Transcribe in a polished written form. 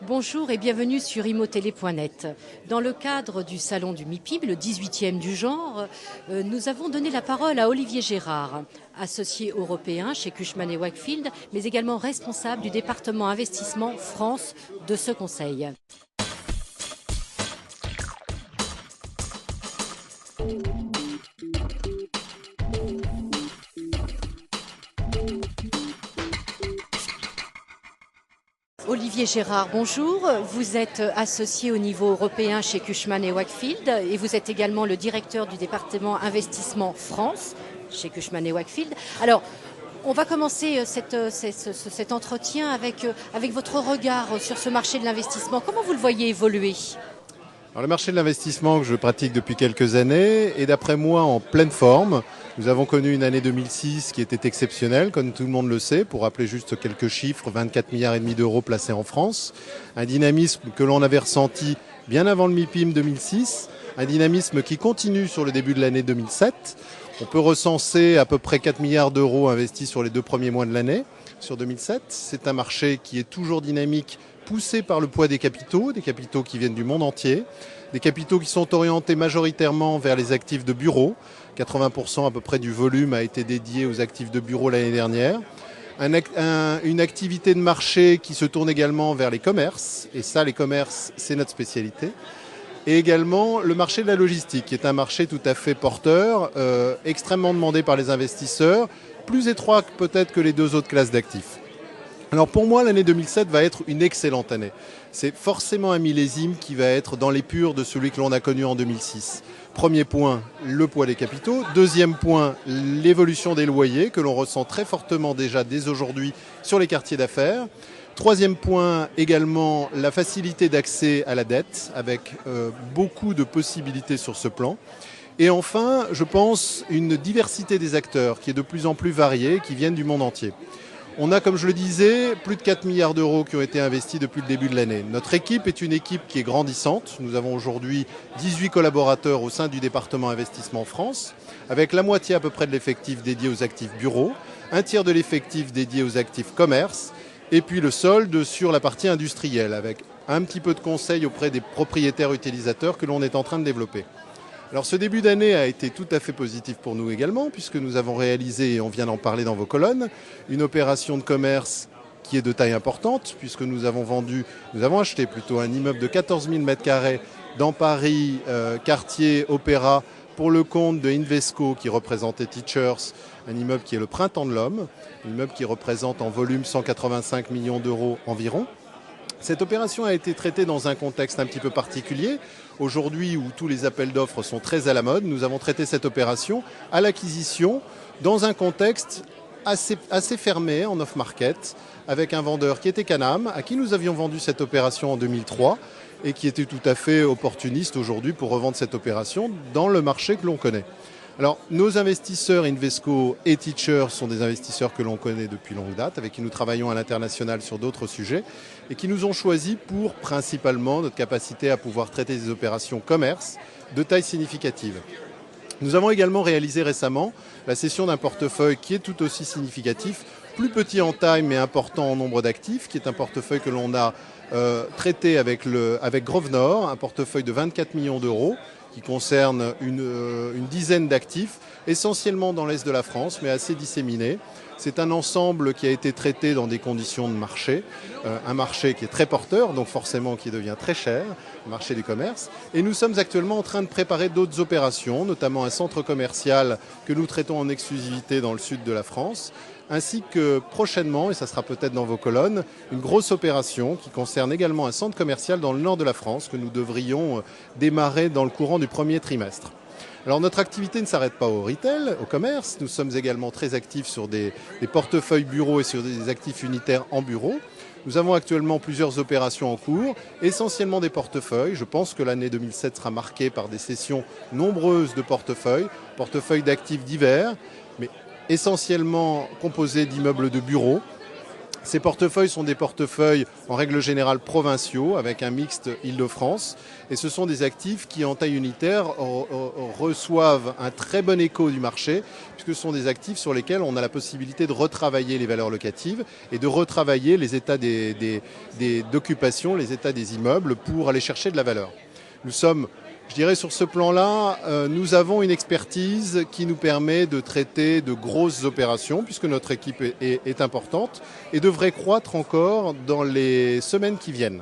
Bonjour et bienvenue sur imotélé.net. Dans le cadre du salon du MIPIM, le 18e du genre, nous avons donné la parole à Olivier Gérard, associé européen chez Cushman & Wakefield, mais également responsable du département investissement France de ce conseil. Olivier Gérard, bonjour. Vous êtes associé au niveau européen chez Cushman & Wakefield et vous êtes également le directeur du département investissement France chez Cushman & Wakefield. Alors, on va commencer cet entretien avec votre regard sur ce marché de l'investissement. Comment vous le voyez évoluer ? Alors, le marché de l'investissement que je pratique depuis quelques années est d'après moi en pleine forme. Nous avons connu une année 2006 qui était exceptionnelle, comme tout le monde le sait. Pour rappeler juste quelques chiffres, 24 milliards et demi d'euros placés en France. Un dynamisme que l'on avait ressenti bien avant le MIPIM 2006. Un dynamisme qui continue sur le début de l'année 2007. On peut recenser à peu près 4 milliards d'euros investis sur les 2 premiers mois de l'année, sur 2007. C'est un marché qui est toujours dynamique, poussé par le poids des capitaux qui viennent du monde entier, des capitaux qui sont orientés majoritairement vers les actifs de bureau. 80% à peu près du volume a été dédié aux actifs de bureau l'année dernière. Une activité de marché qui se tourne également vers les commerces, et ça, les commerces, c'est notre spécialité. Et également le marché de la logistique, qui est un marché tout à fait porteur, extrêmement demandé par les investisseurs, plus étroit peut-être que les 2 autres classes d'actifs. Alors pour moi, l'année 2007 va être une excellente année. C'est forcément un millésime qui va être dans l'épure de celui que l'on a connu en 2006. Premier point, le poids des capitaux. Deuxième point, l'évolution des loyers que l'on ressent très fortement déjà dès aujourd'hui sur les quartiers d'affaires. Troisième point, également la facilité d'accès à la dette avec beaucoup de possibilités sur ce plan. Et enfin, je pense, une diversité des acteurs qui est de plus en plus variée, qui viennent du monde entier. On a, comme je le disais, plus de 4 milliards d'euros qui ont été investis depuis le début de l'année. Notre équipe est une équipe qui est grandissante. Nous avons aujourd'hui 18 collaborateurs au sein du département investissement France, avec la moitié à peu près de l'effectif dédié aux actifs bureaux, un tiers de l'effectif dédié aux actifs commerce, et puis le solde sur la partie industrielle, avec un petit peu de conseil auprès des propriétaires utilisateurs que l'on est en train de développer. Alors ce début d'année a été tout à fait positif pour nous également, puisque nous avons réalisé, et on vient d'en parler dans vos colonnes, une opération de commerce qui est de taille importante, puisque nous avons acheté plutôt un immeuble de 14 000 m² dans Paris, quartier Opéra, pour le compte de Invesco qui représentait Teachers, un immeuble qui est le Printemps de l'Homme, un immeuble qui représente en volume 185 millions d'euros environ. Cette opération a été traitée dans un contexte un petit peu particulier. Aujourd'hui, où tous les appels d'offres sont très à la mode, nous avons traité cette opération à l'acquisition dans un contexte assez fermé en off-market, avec un vendeur qui était Canam, à qui nous avions vendu cette opération en 2003 et qui était tout à fait opportuniste aujourd'hui pour revendre cette opération dans le marché que l'on connaît. Alors, nos investisseurs Invesco et Teachers sont des investisseurs que l'on connaît depuis longue date, avec qui nous travaillons à l'international sur d'autres sujets, et qui nous ont choisis pour principalement notre capacité à pouvoir traiter des opérations commerce de taille significative. Nous avons également réalisé récemment la cession d'un portefeuille qui est tout aussi significatif, plus petit en taille mais important en nombre d'actifs, qui est un portefeuille que l'on a traité avec Grosvenor, un portefeuille de 24 millions d'euros, qui concerne une dizaine d'actifs, essentiellement dans l'est de la France, mais assez disséminés. C'est un ensemble qui a été traité dans des conditions de marché, un marché qui est très porteur, donc forcément qui devient très cher, le marché du commerce. Et nous sommes actuellement en train de préparer d'autres opérations, notamment un centre commercial que nous traitons en exclusivité dans le sud de la France, ainsi que prochainement, et ça sera peut-être dans vos colonnes, une grosse opération qui concerne également un centre commercial dans le nord de la France que nous devrions démarrer dans le courant du premier trimestre. Alors notre activité ne s'arrête pas au retail, au commerce. Nous sommes également très actifs sur des portefeuilles bureaux et sur des actifs unitaires en bureau. Nous avons actuellement plusieurs opérations en cours, essentiellement des portefeuilles. Je pense que l'année 2007 sera marquée par des cessions nombreuses de portefeuilles d'actifs divers, mais essentiellement composés d'immeubles de bureaux, Ces portefeuilles sont des portefeuilles en règle générale provinciaux avec un mixte Île-de-France et ce sont des actifs qui en taille unitaire reçoivent un très bon écho du marché puisque ce sont des actifs sur lesquels on a la possibilité de retravailler les valeurs locatives et de retravailler les états d'occupation, les états des immeubles pour aller chercher de la valeur. Nous sommes, je dirais, sur ce plan-là, nous avons une expertise qui nous permet de traiter de grosses opérations, puisque notre équipe est importante, et devrait croître encore dans les semaines qui viennent.